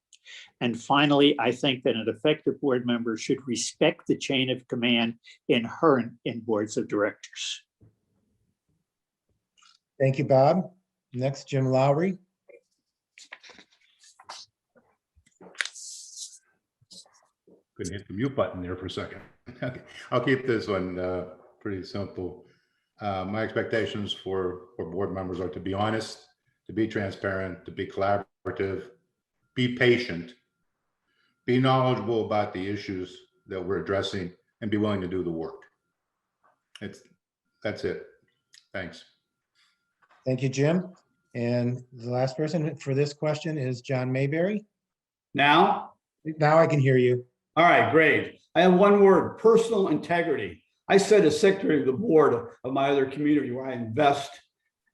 And finally, I think that an effective board member should respect the chain of command inherent in boards of directors. Thank you, Bob. Next, Jim Lowry. Couldn't hit the mute button there for a second. Okay, I'll keep this one pretty simple. My expectations for board members are to be honest, to be transparent, to be collaborative, be patient, be knowledgeable about the issues that we're addressing, and be willing to do the work. That's it. Thanks. Thank you, Jim. And the last person for this question is John Mayberry. Now, Now I can hear you. all right, great. I have one word: personal integrity. I said as secretary of the board of my other community where I invest,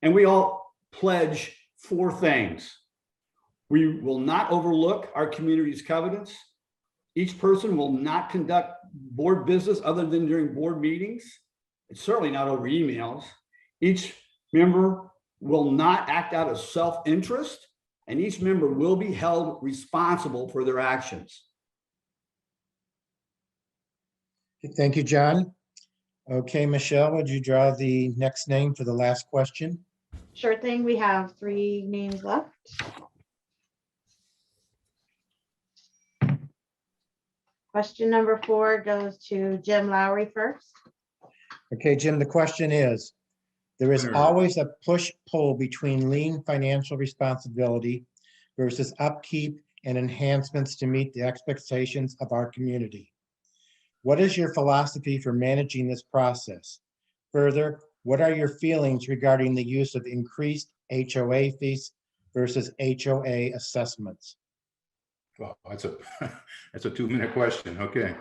and we all pledge 4 things. We will not overlook our community's covenants. Each person will not conduct board business other than during board meetings. It's certainly not over emails. Each member will not act out of self-interest, and each member will be held responsible for their actions. Thank you, John. Okay, Michelle, would you draw the next name for the last question? Sure thing. We have 3 names left. Question number 4 goes to Jim Lowry first. Okay, Jim, the question is, there is always a push-pull between lean financial responsibility versus upkeep and enhancements to meet the expectations of our community. What is your philosophy for managing this process? Further, what are your feelings regarding the use of increased HOA fees versus HOA assessments? Well, that's a 2-minute question. Okay.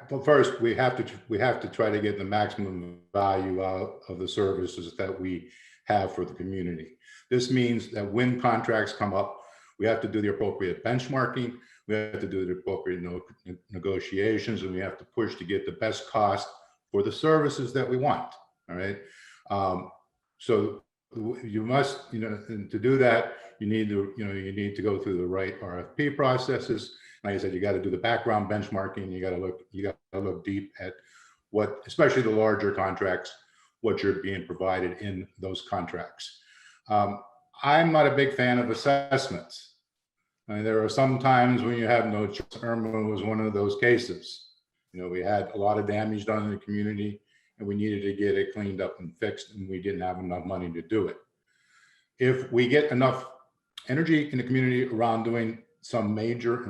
Well, first, we have to try to get the maximum value out of the services that we have for the community. This means that when contracts come up, we have to do the appropriate benchmarking, we have to do the appropriate negotiations, and we have to push to get the best cost for the services that we want. All right. So you must, and to do that, you need to go through the right RFP processes. Like I said, you got to do the background benchmarking. You got to look deep at what, especially the larger contracts, what you're being provided in those contracts. I'm not a big fan of assessments. I mean, there are some times when you have no choice. Irma was one of those cases. We had a lot of damage done in the community, and we needed to get it cleaned up and fixed, and we didn't have enough money to do it. If we get enough energy in the community around doing some major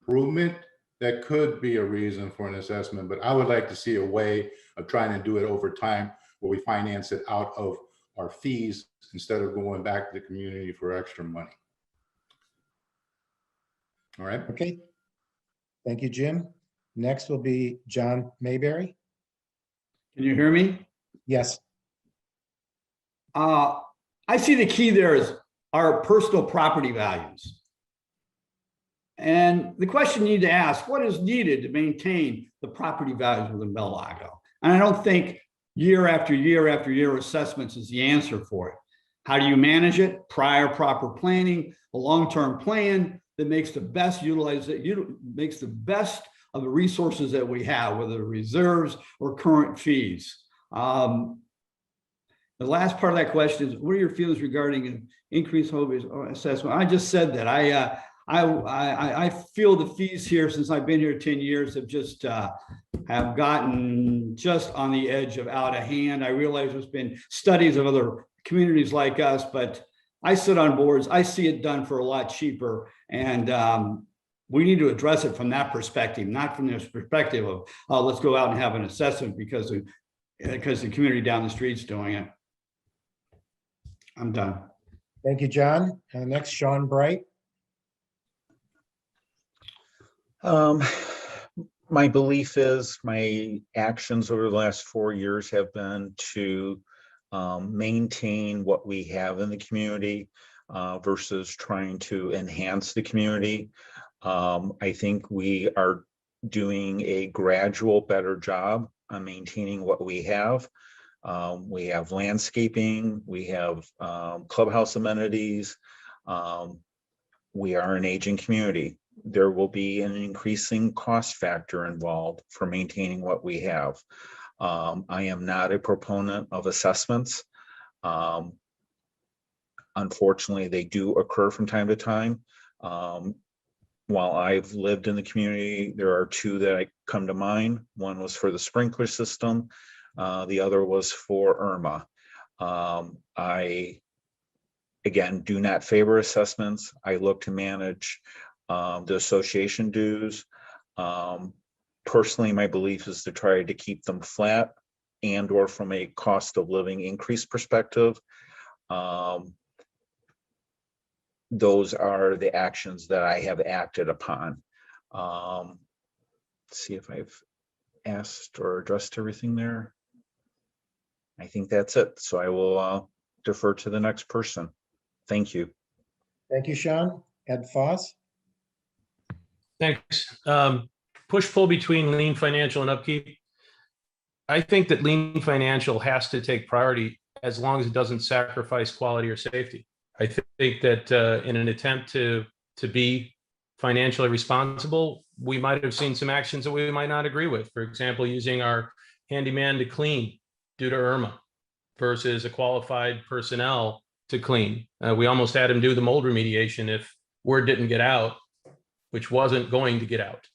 improvement, that could be a reason for an assessment, but I would like to see a way of trying to do it over time where we finance it out of our fees instead of going back to the community for extra money. All right. Okay. Thank you, Jim. Next will be John Mayberry. Can you hear me? Yes. I see the key there is our personal property values. And the question you need to ask, what is needed to maintain the property values within Bel Lago? And I don't think year after year after year assessments is the answer for it. How do you manage it? Prior proper planning, a long-term plan that makes the best makes the best of the resources that we have, whether reserves or current fees. The last part of that question is, what are your feelings regarding an increased home assessment? I just said that. I feel the fees here, since I've been here 10 years, have just have gotten just on the edge of out of hand. I realize there's been studies of other communities like us, but I sit on boards. I see it done for a lot cheaper, and we need to address it from that perspective, not from this perspective of let's go out and have an assessment because the community down the street's doing it. I'm done. Thank you, John. Next, Sean Bright. My belief is my actions over the last 4 years have been to maintain what we have in the community versus trying to enhance the community. I think we are doing a gradual better job on maintaining what we have. We have landscaping, we have clubhouse amenities. We are an aging community. There will be an increasing cost factor involved for maintaining what we have. I am not a proponent of assessments. Unfortunately, they do occur from time to time. While I've lived in the community, there are two that come to mind. One was for the sprinkler system. The other was for Irma. I, again, do not favor assessments. I look to manage the association dues. Personally, my belief is to try to keep them flat and or from a cost of living increase perspective. Those are the actions that I have acted upon. Let's see if I've asked or addressed everything there. I think that's it. So I will defer to the next person. Thank you. Thank you, Sean. Ed Foss. Thanks. Push-pull between lean financial and upkeep. I think that lean financial has to take priority as long as it doesn't sacrifice quality or safety. I think that in an attempt to be financially responsible, we might have seen some actions that we might not agree with. For example, using our handyman to clean due to Irma versus a qualified personnel to clean. We almost had him do the mold remediation if word didn't get out, which wasn't going to get out.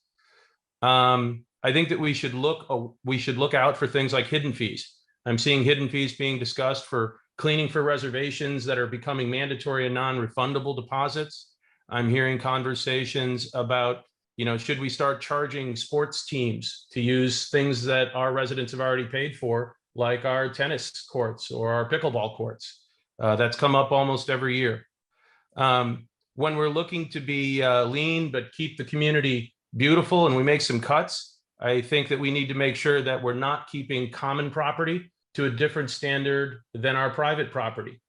I think that we should look out for things like hidden fees. I'm seeing hidden fees being discussed for cleaning for reservations that are becoming mandatory and non-refundable deposits. I'm hearing conversations about, should we start charging sports teams to use things that our residents have already paid for, like our tennis courts or our pickleball courts? That's come up almost every year. When we're looking to be lean but keep the community beautiful and we make some cuts, I think that we need to make sure that we're not keeping common property to a different standard than our private property.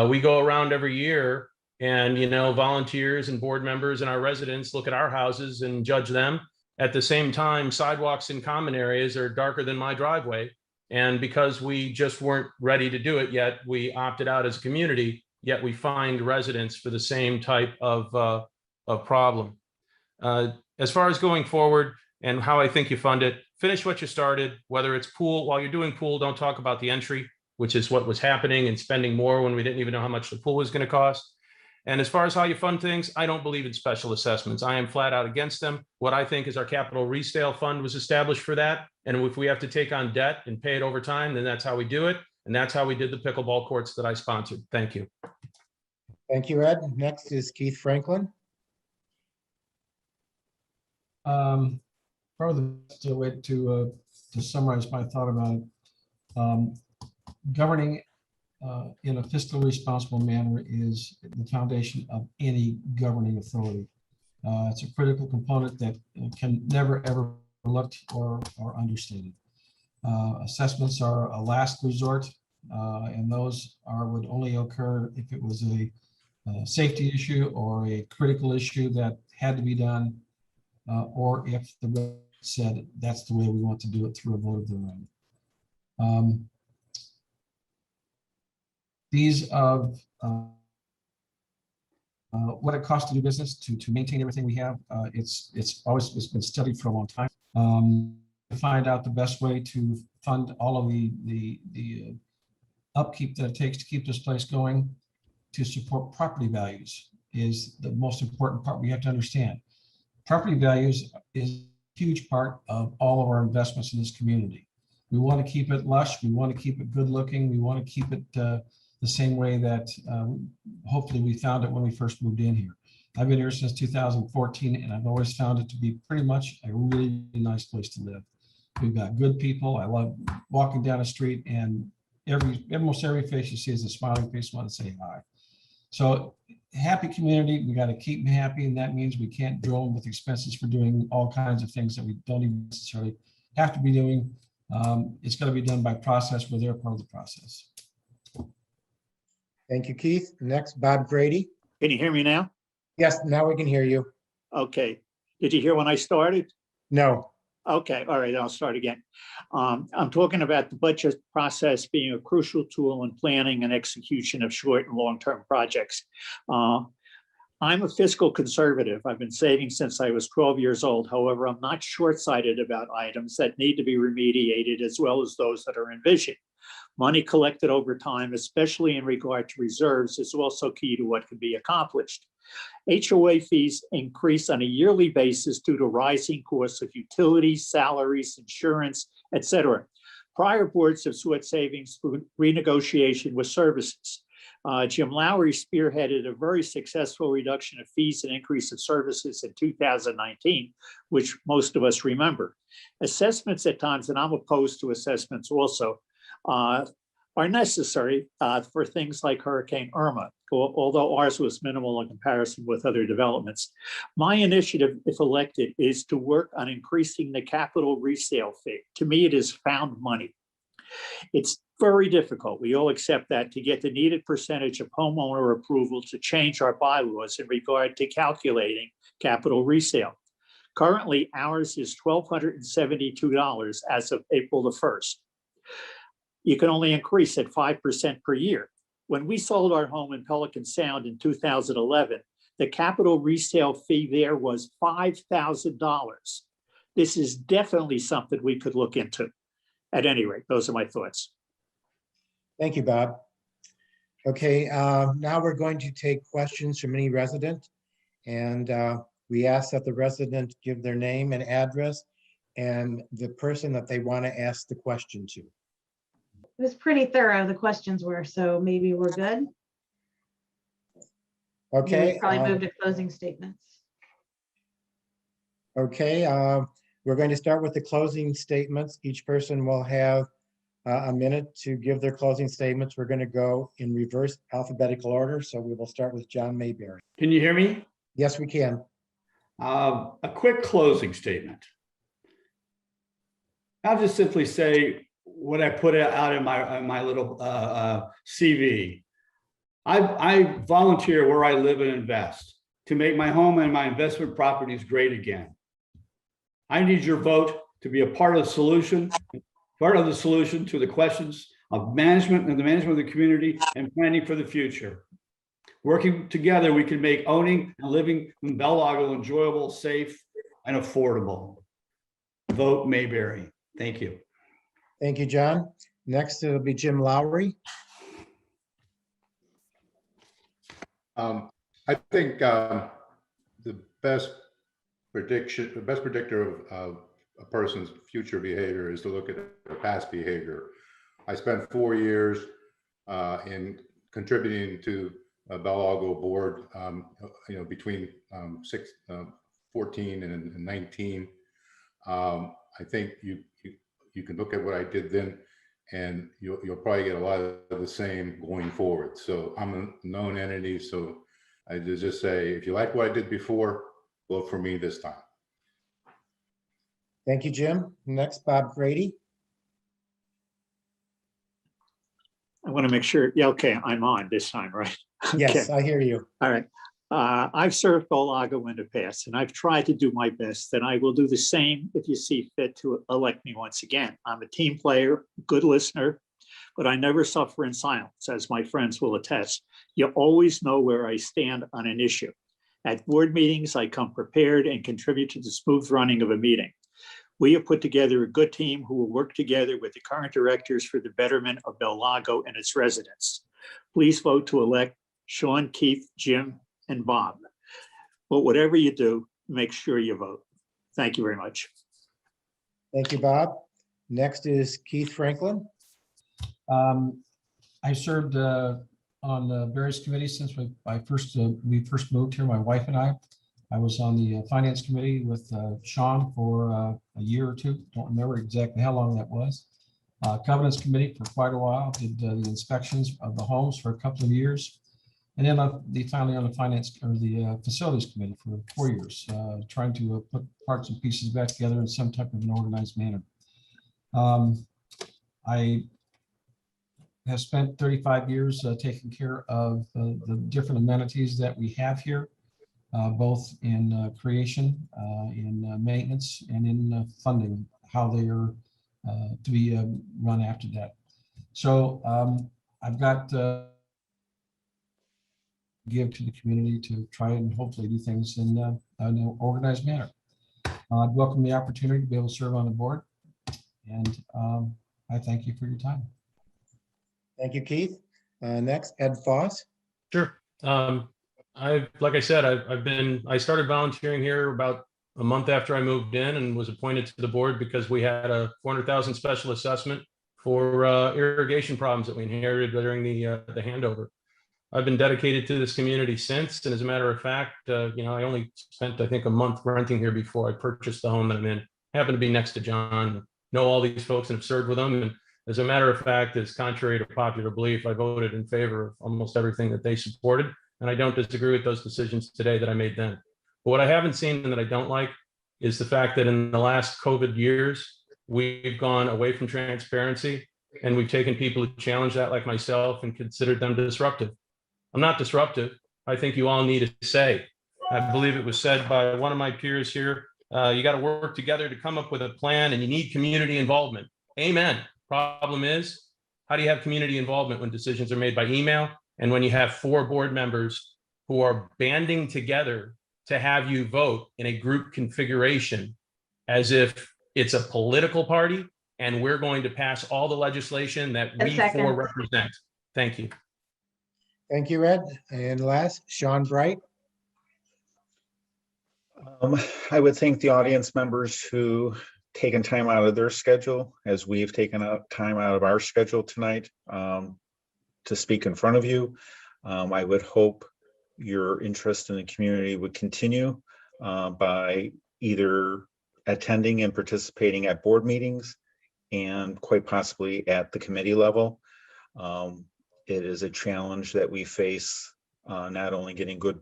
We go around every year and, volunteers and board members and our residents look at our houses and judge them. At the same time, sidewalks in common areas are darker than my driveway. And because we just weren't ready to do it yet, we opted out as a community, yet we fined residents for the same type of problem. As far as going forward and how I think you fund it, finish what you started, whether it's pool. While you're doing pool, don't talk about the entry, which is what was happening, and spending more when we didn't even know how much the pool was going to cost. And as far as how you fund things, I don't believe in special assessments. I am flat out against them. What I think is our capital resale fund was established for that. And if we have to take on debt and pay it over time, then that's how we do it. And that's how we did the pickleball courts that I sponsored. Thank you. Thank you, Ed. Next is Keith Franklin. Probably the best way to summarize my thought about it. Governing in a fiscally responsible manner is the foundation of any governing authority. It's a critical component that can never ever be looked or understated. Assessments are a last resort, and those would only occur if it was a safety issue or a critical issue that had to be done, or if the resident said that's the way we want to do it through a vote of their own. These of what it costs to do business, to maintain everything we have, it's been studied for a long time. To find out the best way to fund all of the upkeep that it takes to keep this place going, to support property values is the most important part we have to understand. Property values is a huge part of all of our investments in this community. We want to keep it lush. We want to keep it good looking. We want to keep it the same way that hopefully we found it when we first moved in here. I've been here since 2014, and I've always found it to be pretty much a really nice place to live. We've got good people. I love walking down the street, and almost every face you see is a smiling face, want to say hi. So happy community, we got to keep them happy, and that means we can't drill them with expenses for doing all kinds of things that we don't even necessarily have to be doing. It's got to be done by process where they're part of the process. Thank you, Keith. Next, Bob Grady. Can you hear me now? Yes, now we can hear you. Okay. Did you hear when I started? No. Okay, all right, I'll start again. I'm talking about the budget process being a crucial tool in planning and execution of short and long-term projects. I'm a fiscal conservative. I've been saving since I was 12 years old. However, I'm not short-sighted about items that need to be remediated as well as those that are envisioned. Money collected over time, especially in regard to reserves, is also key to what can be accomplished. HOA fees increase on a yearly basis due to rising costs of utilities, salaries, insurance, etc. Prior boards have sought savings through renegotiation with services. Jim Lowry spearheaded a very successful reduction of fees and increase of services in 2019, which most of us remember. Assessments at times, and I'm opposed to assessments also, are necessary for things like Hurricane Irma, although ours was minimal in comparison with other developments. My initiative, if elected, is to work on increasing the capital resale fee. To me, it is found money. It's very difficult, we all accept that, to get the needed percentage of homeowner approval to change our bylaws in regard to calculating capital resale. Currently, ours is $1,272 as of April the 1st. You can only increase at 5% per year. When we sold our home in Pelican Sound in 2011, the capital resale fee there was $5,000. This is definitely something we could look into. At any rate, those are my thoughts. Thank you, Bob. Okay, now we're going to take questions from any resident. And we ask that the resident give their name and address and the person that they want to ask the question to. It was pretty thorough, the questions were, so maybe we're good. Okay. We probably move to closing statements. Okay, we're going to start with the closing statements. Each person will have a minute to give their closing statements. We're going to go in reverse alphabetical order. So we will start with John Mayberry. Can you hear me? Yes, we can. A quick closing statement. I'll just simply say what I put out in my little CV. I volunteer where I live and invest to make my home and my investment properties great again. I need your vote to be a part of the solution to the questions of management and the management of the community and planning for the future. Working together, we can make owning and living in Bel Lago enjoyable, safe, and affordable. Vote Mayberry. Thank you. Thank you, John. Next, it'll be Jim Lowry. I think the best predictor of a person's future behavior is to look at their past behavior. I spent 4 years in contributing to a Bel Lago board, between 14 and 19. I think you can look at what I did then, and you'll probably get a lot of the same going forward. So I'm a known entity, so I just say, if you like what I did before, vote for me this time. Thank you, Jim. Next, Bob Grady. I want to make sure, yeah, okay, I'm on this time, right? Yes, Okay. I hear you. All right. I've served Bel Lago in the past, and I've tried to do my best, and I will do the same if you see fit to elect me once again. I'm a team player, good listener, but I never suffer in silence, as my friends will attest. You always know where I stand on an issue. At board meetings, I come prepared and contribute to the smooth running of a meeting. We have put together a good team who will work together with the current directors for the betterment of Bel Lago and its residents. Please vote to elect Sean, Keith, Jim, and Bob. But whatever you do, make sure you vote. Thank you very much. Thank you, Bob. Next is Keith Franklin. I served on various committees since we first moved here, my wife and I. I was on the finance committee with Sean for a year or two. Don't remember exactly how long that was. Covenants committee for quite a while, did the inspections of the homes for a couple of years. And then finally on the finance or the facilities committee for 4 years, trying to put parts and pieces back together in some type of an organized manner. I have spent 35 years taking care of the different amenities that we have here, both in creation, in maintenance, and in funding, how they are to be run after that. So I've got give to the community to try and hopefully do things in an organized manner. I'd welcome the opportunity to be able to serve on the board, and I thank you for your time. Thank you, Keith. Next, Ed Foss. Sure. Like I said, I started volunteering here about a month after I moved in and was appointed to the board because we had a $400,000 special assessment for irrigation problems that we inherited during the handover. I've been dedicated to this community since, and as a matter of fact, I only spent, I think, a month renting here before I purchased the home that I'm in. I happen to be next to John, know all these folks and have served with them. And as a matter of fact, as contrary to popular belief, I voted in favor of almost everything that they supported. And I don't disagree with those decisions today that I made then. But what I haven't seen and that I don't like is the fact that in the last COVID years, we've gone away from transparency and we've taken people who challenge that, like myself, and considered them disruptive. I'm not disruptive. I think you all need a say. I believe it was said by one of my peers here, you got to work together to come up with a plan and you need community involvement. Amen. Problem is, how do you have community involvement when decisions are made by email and when you have 4 board members who are banding together to have you vote in a group configuration as if it's a political party and we're going to pass all the legislation that we 4 represent? Thank you. Thank you, Ed. And last, Sean Bright. I would thank the audience members who taken time out of their schedule, as we've taken out time out of our schedule tonight, to speak in front of you. I would hope your interest in the community would continue by either attending and participating at board meetings and quite possibly at the committee level. It is a challenge that we face, not only getting good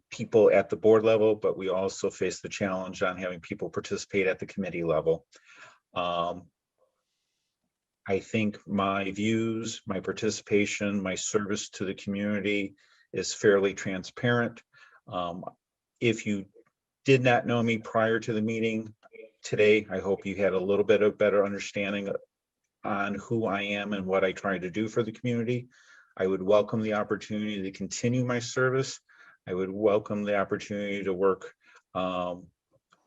people at the board level, but we also face the challenge on having people participate at the committee level. I think my views, my participation, my service to the community is fairly transparent. If you did not know me prior to the meeting today, I hope you had a little bit of better understanding on who I am and what I try to do for the community. I would welcome the opportunity to continue my service. I would welcome the opportunity to work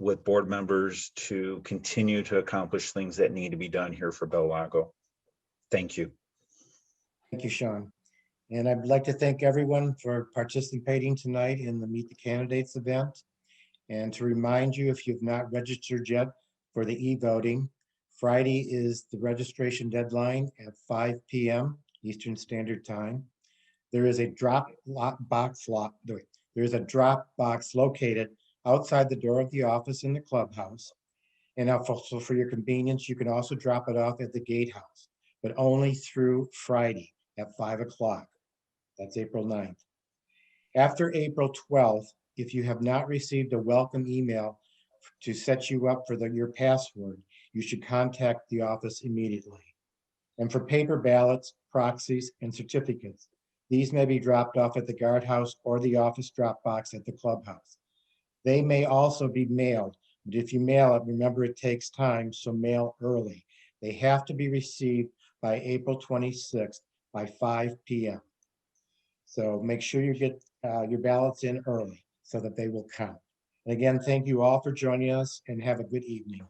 with board members to continue to accomplish things that need to be done here for Bel Lago. Thank you. Thank you, Sean. And I'd like to thank everyone for participating tonight in the Meet the Candidates event. And to remind you, if you've not registered yet for the e-voting, Friday is the registration deadline at 5 p.m. Eastern Standard Time. There is a drop box located outside the door of the office in the clubhouse. And also for your convenience, you can also drop it off at the gatehouse, but only through Friday at 5 o'clock. That's April 9th. After April 12th, if you have not received a welcome email to set you up for your password, you should contact the office immediately. And for paper ballots, proxies, and certificates, these may be dropped off at the guardhouse or the office drop box at the clubhouse. They may also be mailed, but if you mail it, remember it takes time, so mail early. They have to be received by April 26th by 5 p.m. So make sure you get your ballots in early so that they will count. And again, thank you all for joining us and have a good evening.